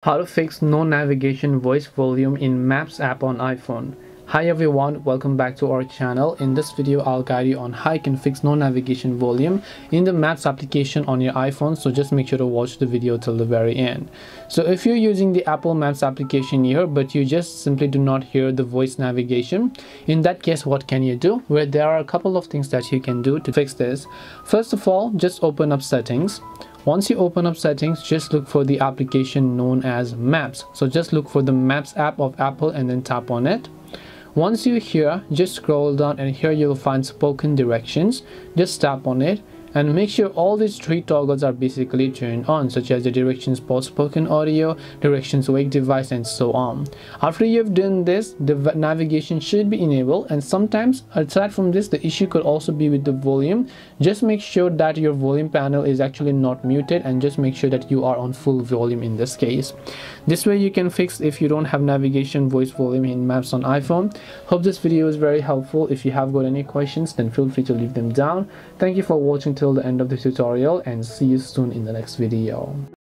How to fix no navigation voice volume in Maps app on iPhone. Hi everyone, welcome back to our channel. In this video I'll guide you on how you can fix no navigation volume in the Maps application on your iPhone, so just make sure to watch the video till the very end. So if you're using the Apple Maps application here but you just simply do not hear the voice navigation, in that case what can you do? Well, there are a couple of things that you can do to fix this. First of all, just open up settings. Once you open up settings, just look for the application known as Maps. So just look for the Maps app of Apple and then tap on it. Once you're here, just scroll down and here you'll find spoken directions. Just tap on it and make sure all these three toggles are basically turned on, such as the directions post spoken audio, directions wake device, and so on. After you've done this, the navigation should be enabled, and sometimes aside from this the issue could also be with the volume. Just make sure that your volume panel is actually not muted and just make sure that you are on full volume in this case. This way you can fix if you don't have navigation voice volume in Maps on iPhone. Hope this video is very helpful. If you have got any questions, then feel free to leave them down. Thank you for watching till the end of the tutorial and see you soon in the next video.